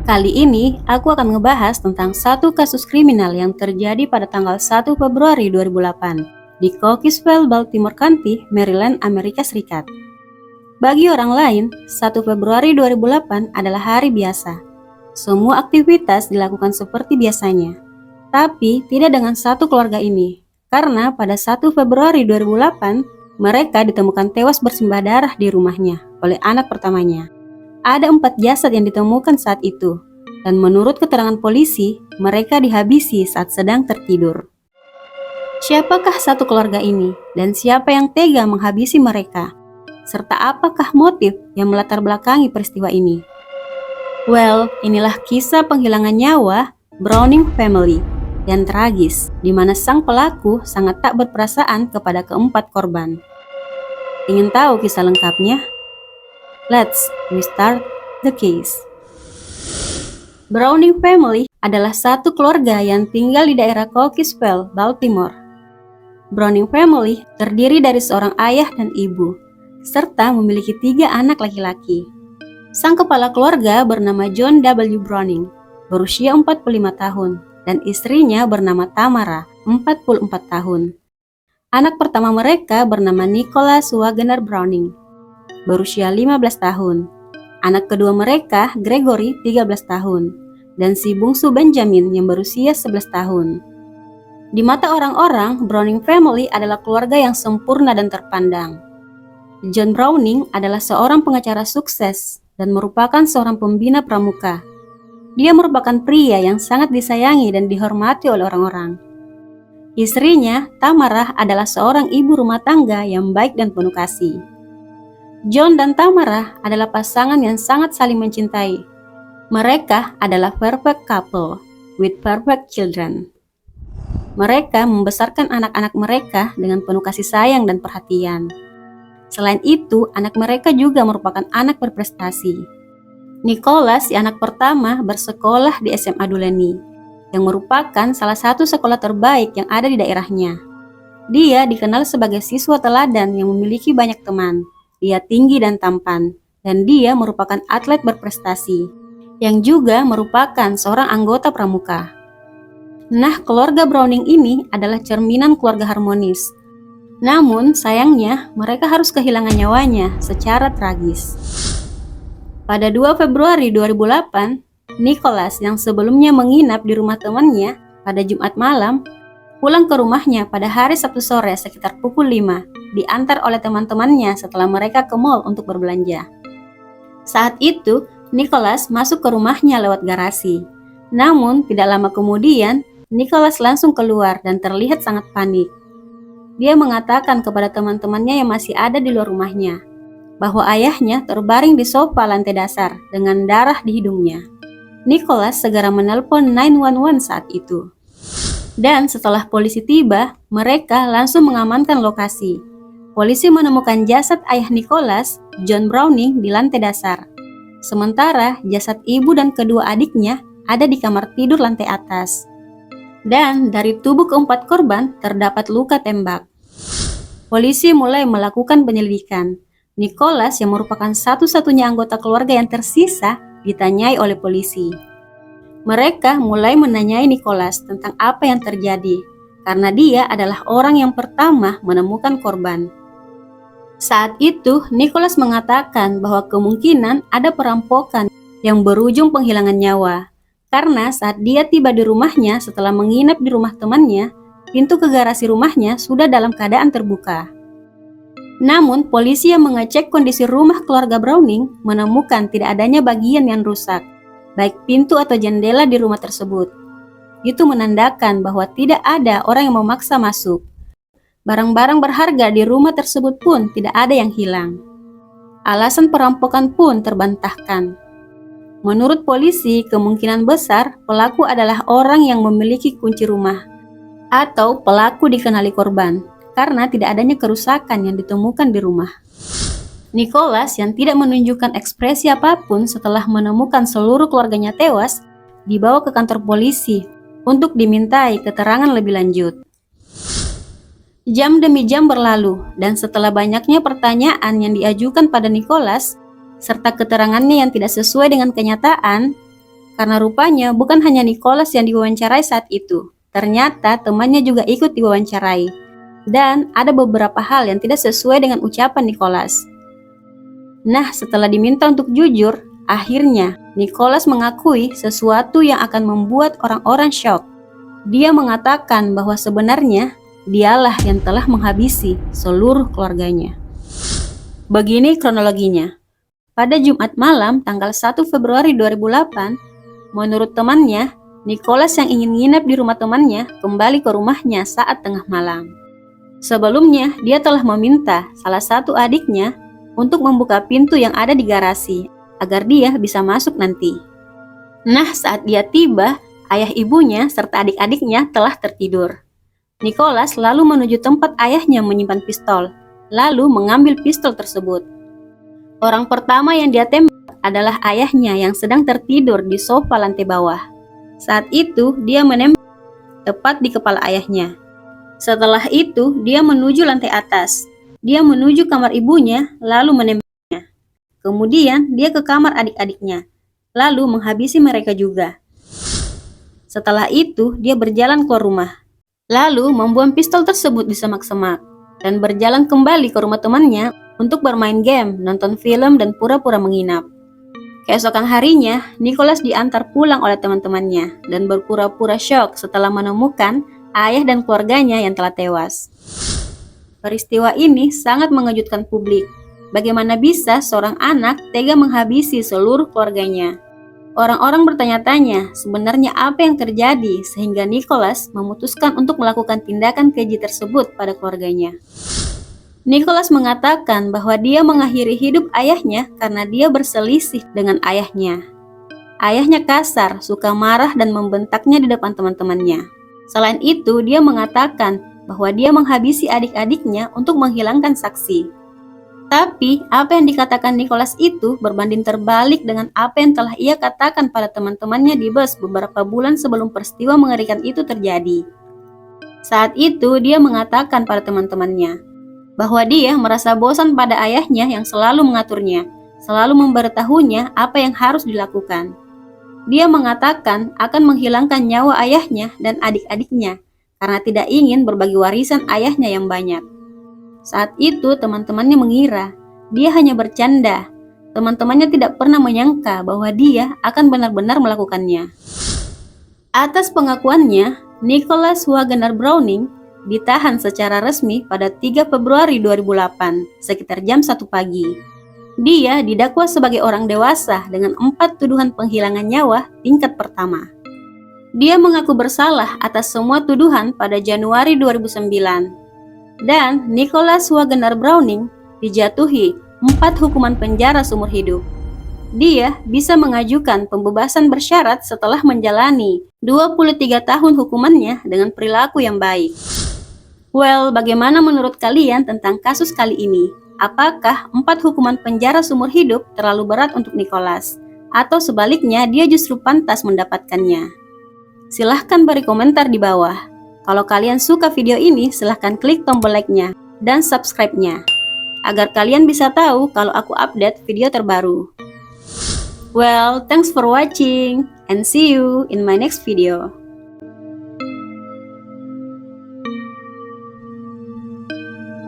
Kali ini, aku akan ngebahas tentang satu kasus kriminal yang terjadi pada tanggal 1 Februari 2008 di Cockeysville, Baltimore County, Maryland, Amerika Serikat. Bagi orang lain, 1 Februari 2008 adalah hari biasa. Semua aktivitas dilakukan seperti biasanya. Tapi tidak dengan satu keluarga ini, karena pada 1 Februari 2008, mereka ditemukan tewas bersimbah darah di rumahnya oleh anak pertamanya. Ada 4 jasad yang ditemukan saat itu, dan menurut keterangan polisi, mereka dihabisi saat sedang tertidur. Siapakah satu keluarga ini, dan siapa yang tega menghabisi mereka? Serta apakah motif yang melatar belakangi peristiwa ini? Well, inilah kisah penghilangan nyawa Browning Family yang tragis, di mana sang pelaku sangat tak berperasaan kepada keempat korban. Ingin tahu kisah lengkapnya? Let's restart the case. Browning Family adalah satu keluarga yang tinggal di daerah Cockeysville, Baltimore. Browning Family terdiri dari seorang ayah dan ibu, serta memiliki 3 anak laki-laki. Sang kepala keluarga bernama John W. Browning, berusia 45 tahun, dan istrinya bernama Tamara, 44 tahun. Anak pertama mereka bernama Nicholas Wagner Browning, berusia 15 tahun. Anak kedua mereka, Gregory, 13 tahun, dan si bungsu Benjamin yang berusia 11 tahun. Di mata orang-orang, Browning Family adalah keluarga yang sempurna dan terpandang. John Browning adalah seorang pengacara sukses dan merupakan seorang pembina pramuka. Dia merupakan pria yang sangat disayangi dan dihormati oleh orang-orang. Istrinya, Tamara, adalah seorang ibu rumah tangga yang baik dan penuh kasih. John dan Tamara adalah pasangan yang sangat saling mencintai. Mereka adalah perfect couple with perfect children. Mereka membesarkan anak-anak mereka dengan penuh kasih sayang dan perhatian. Selain itu, anak mereka juga merupakan anak berprestasi. Nicholas, si anak pertama, bersekolah di SMA Dulaney, yang merupakan salah satu sekolah terbaik yang ada di daerahnya. Dia dikenal sebagai siswa teladan yang memiliki banyak teman. Dia tinggi dan tampan, dan dia merupakan atlet berprestasi, yang juga merupakan seorang anggota pramuka. Nah, keluarga Browning ini adalah cerminan keluarga harmonis. Namun, sayangnya, mereka harus kehilangan nyawanya secara tragis. Pada 2 Februari 2008, Nicholas yang sebelumnya menginap di rumah temannya pada Jumat malam, pulang ke rumahnya pada hari Sabtu sore sekitar pukul 5, diantar oleh teman-temannya setelah mereka ke mall untuk berbelanja. Saat itu, Nicholas masuk ke rumahnya lewat garasi. Namun, tidak lama kemudian, Nicholas langsung keluar dan terlihat sangat panik. Dia mengatakan kepada teman-temannya yang masih ada di luar rumahnya, bahwa ayahnya terbaring di sofa lantai dasar dengan darah di hidungnya. Nicholas segera menelpon 911 saat itu. Dan setelah polisi tiba, mereka langsung mengamankan lokasi. Polisi menemukan jasad ayah Nicholas, John Browning, di lantai dasar. Sementara jasad ibu dan kedua adiknya ada di kamar tidur lantai atas. Dan dari tubuh keempat korban terdapat luka tembak. Polisi mulai melakukan penyelidikan. Nicholas yang merupakan satu-satunya anggota keluarga yang tersisa ditanyai oleh polisi. Mereka mulai menanyai Nicholas tentang apa yang terjadi, karena dia adalah orang yang pertama menemukan korban. Saat itu, Nicholas mengatakan bahwa kemungkinan ada perampokan yang berujung penghilangan nyawa, karena saat dia tiba di rumahnya setelah menginap di rumah temannya, pintu ke garasi rumahnya sudah dalam keadaan terbuka. Namun, polisi yang mengecek kondisi rumah keluarga Browning menemukan tidak adanya bagian yang rusak, baik pintu atau jendela di rumah tersebut. Itu menandakan bahwa tidak ada orang yang memaksa masuk. Barang-barang berharga di rumah tersebut pun tidak ada yang hilang. Alasan perampokan pun terbantahkan. Menurut polisi, kemungkinan besar pelaku adalah orang yang memiliki kunci rumah, atau pelaku dikenali korban, karena tidak adanya kerusakan yang ditemukan di rumah. Nicholas yang tidak menunjukkan ekspresi apapun setelah menemukan seluruh keluarganya tewas, dibawa ke kantor polisi untuk dimintai keterangan lebih lanjut. Jam demi jam berlalu, dan setelah banyaknya pertanyaan yang diajukan pada Nicholas, serta keterangannya yang tidak sesuai dengan kenyataan, Karena rupanya bukan hanya Nicholas yang diwawancarai saat itu. Ternyata temannya juga ikut diwawancarai. Dan ada beberapa hal yang tidak sesuai dengan ucapan Nicholas. Nah, setelah diminta untuk jujur, akhirnya Nicholas mengakui sesuatu yang akan membuat orang-orang syok. Dia mengatakan bahwa sebenarnya dialah yang telah menghabisi seluruh keluarganya. Begini kronologinya. Pada Jumat malam tanggal 1 Februari 2008, menurut temannya, Nicholas yang ingin nginep di rumah temannya kembali ke rumahnya saat tengah malam. Sebelumnya, dia telah meminta salah satu adiknya untuk membuka pintu yang ada di garasi agar dia bisa masuk nanti. Nah, saat dia tiba, ayah ibunya serta adik-adiknya telah tertidur. Nicholas lalu menuju tempat ayahnya menyimpan pistol, lalu mengambil pistol tersebut. Orang pertama yang dia tembak adalah ayahnya yang sedang tertidur di sofa lantai bawah. Saat itu, dia menembak tepat di kepala ayahnya. Setelah itu, dia menuju lantai atas. Dia menuju kamar ibunya, lalu menembaknya. Kemudian, dia ke kamar adik-adiknya, lalu menghabisi mereka juga. Setelah itu, dia berjalan keluar rumah, lalu membuang pistol tersebut di semak-semak, dan berjalan kembali ke rumah temannya untuk bermain game, nonton film, dan pura-pura menginap. Keesokan harinya, Nicholas diantar pulang oleh teman-temannya, dan berpura-pura syok setelah menemukan ayah dan keluarganya yang telah tewas. Peristiwa ini sangat mengejutkan publik. Bagaimana bisa seorang anak tega menghabisi seluruh keluarganya? Orang-orang bertanya-tanya sebenarnya apa yang terjadi sehingga Nicholas memutuskan untuk melakukan tindakan keji tersebut pada keluarganya. Nicholas mengatakan bahwa dia mengakhiri hidup ayahnya karena dia berselisih dengan ayahnya. Ayahnya kasar, suka marah dan membentaknya di depan teman-temannya. Selain itu, dia mengatakan bahwa dia menghabisi adik-adiknya untuk menghilangkan saksi. Tapi, apa yang dikatakan Nicholas itu berbanding terbalik dengan apa yang telah ia katakan pada teman-temannya di bus beberapa bulan sebelum peristiwa mengerikan itu terjadi. Saat itu, dia mengatakan pada teman-temannya bahwa dia merasa bosan pada ayahnya yang selalu mengaturnya, selalu memberitahunya apa yang harus dilakukan. Dia mengatakan akan menghilangkan nyawa ayahnya dan adik-adiknya karena tidak ingin berbagi warisan ayahnya yang banyak. Saat itu teman-temannya mengira dia hanya bercanda. Teman-temannya tidak pernah menyangka bahwa dia akan benar-benar melakukannya. Atas pengakuannya, Nicholas Wagener Browning ditahan secara resmi pada 3 Februari 2008 sekitar jam 1 pagi. Dia didakwa sebagai orang dewasa dengan 4 tuduhan penghilangan nyawa tingkat pertama. Dia mengaku bersalah atas semua tuduhan pada Januari 2009. Dan Nicholas Wagener Browning dijatuhi 4 hukuman penjara seumur hidup. Dia bisa mengajukan pembebasan bersyarat setelah menjalani 23 tahun hukumannya dengan perilaku yang baik. Well, bagaimana menurut kalian tentang kasus kali ini? Apakah 4 hukuman penjara seumur hidup terlalu berat untuk Nicholas? Atau sebaliknya dia justru pantas mendapatkannya? Silahkan beri komentar di bawah. Kalau kalian suka video ini, silahkan klik tombol like-nya dan subscribe-nya, agar kalian bisa tahu kalau aku update video terbaru. Well, thanks for watching and see you in my next video.